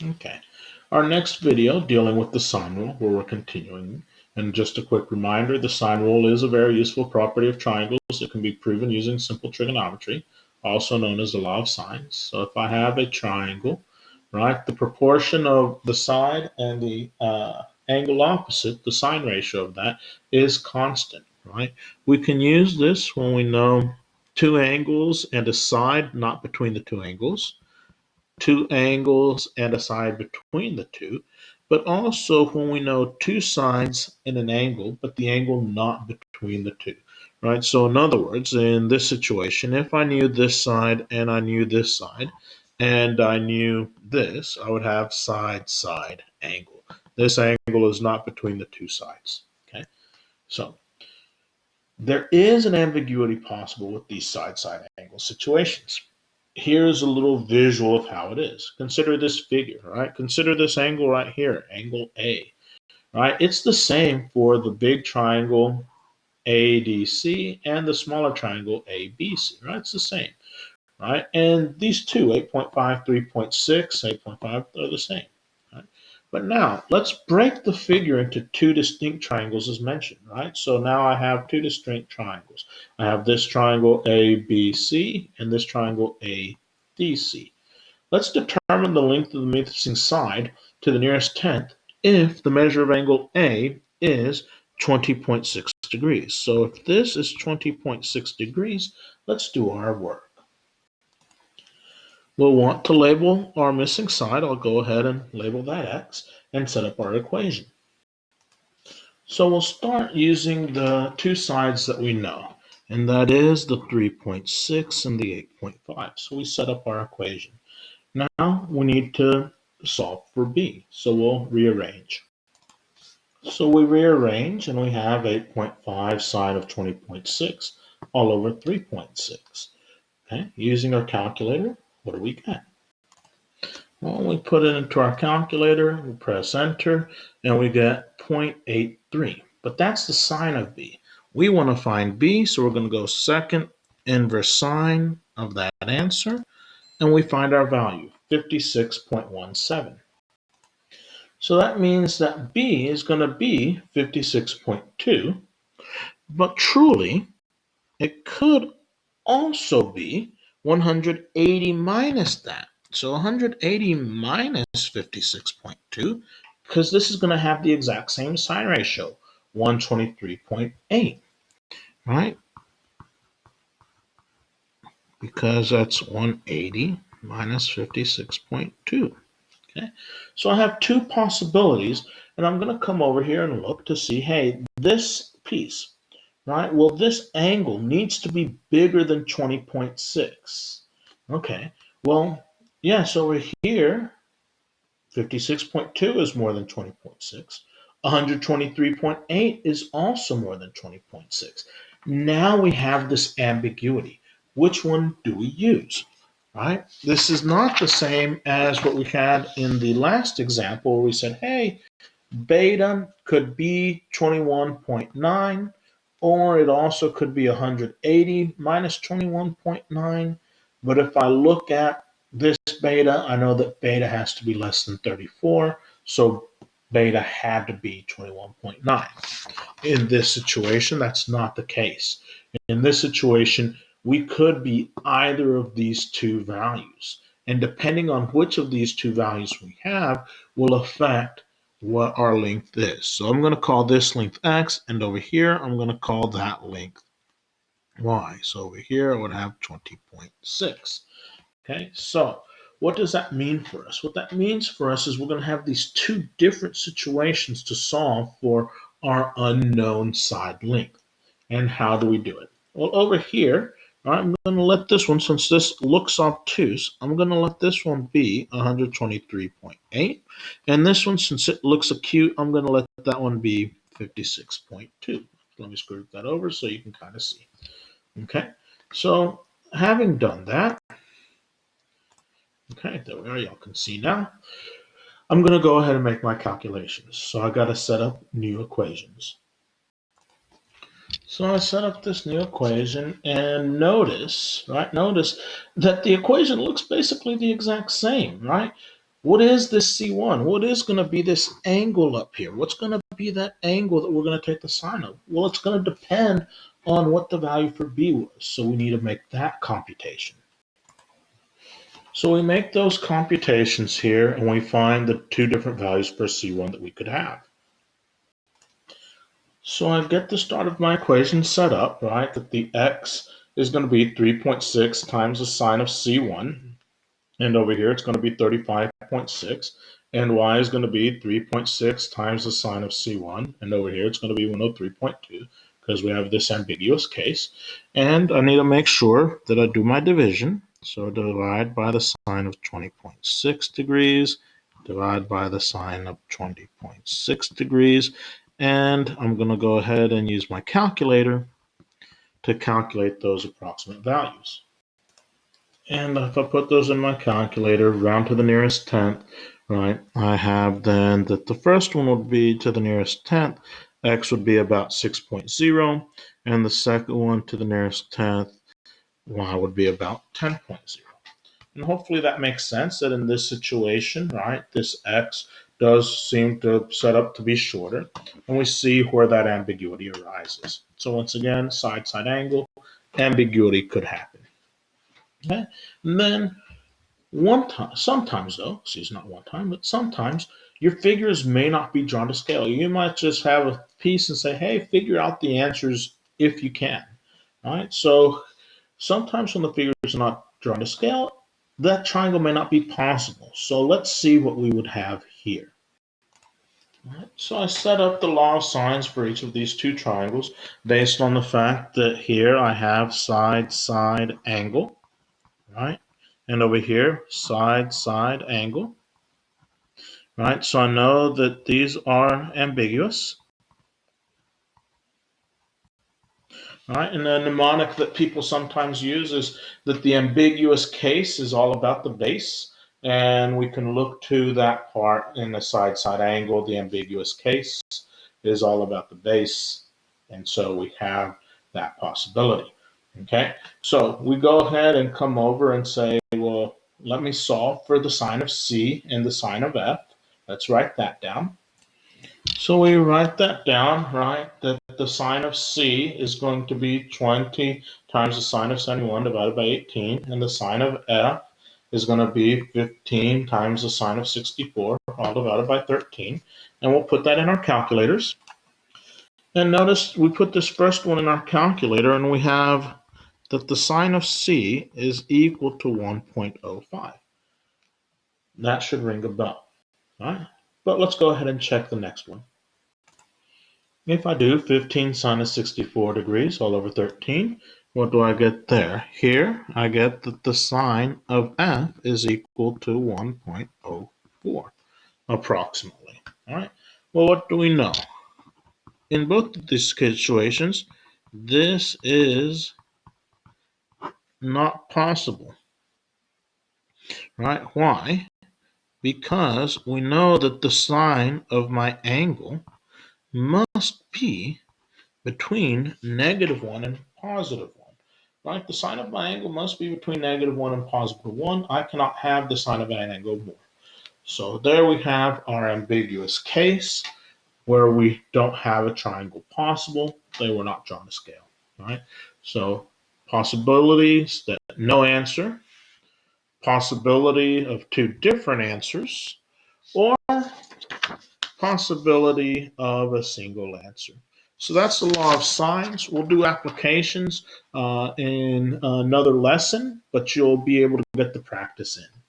Okay. Our next video dealing with the sine rule, where we're continuing. And just a quick reminder, the sine rule is a very useful property of triangles. It can be proven using simple trigonometry, also known as the law of sines. So if I have a triangle, right, the proportion of the side and the angle opposite, the sine ratio of that, is constant, right? We can use this when we know two angles and a side not between the two angles, two angles and a side between the two, but also when we know two sides and an angle, but the angle not between the two, right? So in other words, in this situation, if I knew this side and I knew this side and I knew this, I would have side angle. This angle is not between the two sides, okay? So there is an ambiguity possible with these side angle situations. Here's a little visual of how it is. Consider this figure, right? Consider this angle right here, angle A, right? It's the same for the big triangle ADC and the smaller triangle ABC, right? It's the same, right? And these two, 8.5, 3.6, 8.5, are the same, right? But now let's break the figure into two distinct triangles as mentioned, right? So now I have two distinct triangles. I have this triangle ABC and this triangle ADC. Let's determine the length of the missing side to the nearest tenth if the measure of angle A is 20.6 degrees. So if this is 20.6 degrees, let's do our work. We'll want to label our missing side. I'll go ahead and label that X and set up our equation. So we'll start using the two sides that we know, and that is the 3.6 and the 8.5. So we set up our equation. Now we need to solve for B, so we'll rearrange. So we rearrange and we have 8.5 sine of 20.6 all over 3.6. Okay, using our calculator, what do we get? Well, we put it into our calculator, we press enter, and we get 0.83. But that's the sine of B. We want to find B, so we're going to go second inverse sine of that answer, and we find our value, 56.17. So that means that B is going to be 56.2, but truly, it could also be 180 minus that. So 180 minus 56.2, because this is going to have the exact same sine ratio, 123.8, right? Because that's 180 minus 56.2. Okay, so I have two possibilities, and I'm going to come over here and look to see, hey, this piece, right? Well, this angle needs to be bigger than 20.6. Okay, well, yes, over here, 56.2 is more than 20.6. 123.8 is also more than 20.6. Now we have this ambiguity. Which one do we use? Right? This is not the same as what we had in the last example where we said, hey, beta could be 21.9, or it also could be 180 minus 21.9. But if I look at this beta, I know that beta has to be less than 34, so beta had to be 21.9. In this situation, that's not the case. In this situation, we could be either of these two values. And depending on which of these two values we have will affect what our length is. So I'm going to call this length X, and over here, I'm going to call that length Y. So over here, I would have 20.6. Okay, so what does that mean for us? What that means for us is we're going to have these two different situations to solve for our unknown side length. And how do we do it? Well, over here, I'm going to let this one, since this looks obtuse, I'm going to let this one be 123.8. And this one, since it looks acute, I'm going to let that one be 56.2. Let me screw that over so you can kind of see. Okay, so having done that, okay, there we are. Y'all can see now. I'm going to go ahead and make my calculations. So I got to set up new equations. So I set up this new equation and notice that the equation looks basically the exact same, right? what is this C1? What is going to be this angle up here? What's going to be that angle that we're going to take the sine of? Well, it's going to depend on what the value for B was. So we need to make that computation. So we make those computations here, and we find the two different values for C1 that we could have. So I get the start of my equation set up, right, that the x is going to be 3.6 times the sine of C1. And over here, it's going to be 35.6. And y is going to be 3.6 times the sine of C1. And over here, it's going to be 103.2 because we have this ambiguous case. And I need to make sure that I do my division. So divide by the sine of 20.6 degrees, divide by the sine of 20.6 degrees. And I'm going to go ahead and use my calculator to calculate those approximate values. And if I put those in my calculator, round to the nearest tenth, right, I have then that the first one would be to the nearest tenth, x would be about 6.0, and the second one to the nearest tenth, y would be about 10.0. And hopefully that makes sense that in this situation, right, this x does seem to set up to be shorter, and we see where that ambiguity arises. So once again, side-side angle, ambiguity could happen. Okay, and then sometimes though, not one time, but sometimes your figures may not be drawn to scale. You might just have a piece and say, hey, figure out the answers if you can. All right, so sometimes when the figures are not drawn to scale, that triangle may not be possible. So let's see what we would have here. All right, so I set up the law of sines for each of these two triangles based on the fact that here I have side-side angle. Right? And over here, side angle. Right? So I know that these are ambiguous. All right? And the mnemonic that people sometimes use is that the ambiguous case is all about the base. And we can look to that part in the side angle. The ambiguous case is all about the base. And so we have that possibility. Okay, so we go ahead and come over and say, well, let me solve for the sine of C and the sine of F. Let's write that down. So we write that down, right, that the sine of C is going to be 20 times the sine of 71 divided by 18, and the sine of F is going to be 15 times the sine of 64, all divided by 13. And we'll put that in our calculators. And notice we put this first one in our calculator, and we have that the sine of C is equal to 1.05. That should ring a bell, right? But let's go ahead and check the next one. If I do 15 sine of 64 degrees all over 13, what do I get there? Here, I get that the sine of F is equal to 1.04, approximately. All right. Well, what do we know? In both of these situations, this is not possible, right? Why? Because we know that the sine of my angle must be between -1 and +1, right? The sine of my angle must be between -1 and +1. I cannot have the sine of an angle more. So there we have our ambiguous case where we don't have a triangle possible. They were not drawn to scale, right? So possibilities that no answer, possibility of two different answers, or possibility of a single answer. So that's the law of sines. We'll do applications in another lesson, but you'll be able to get the practice in.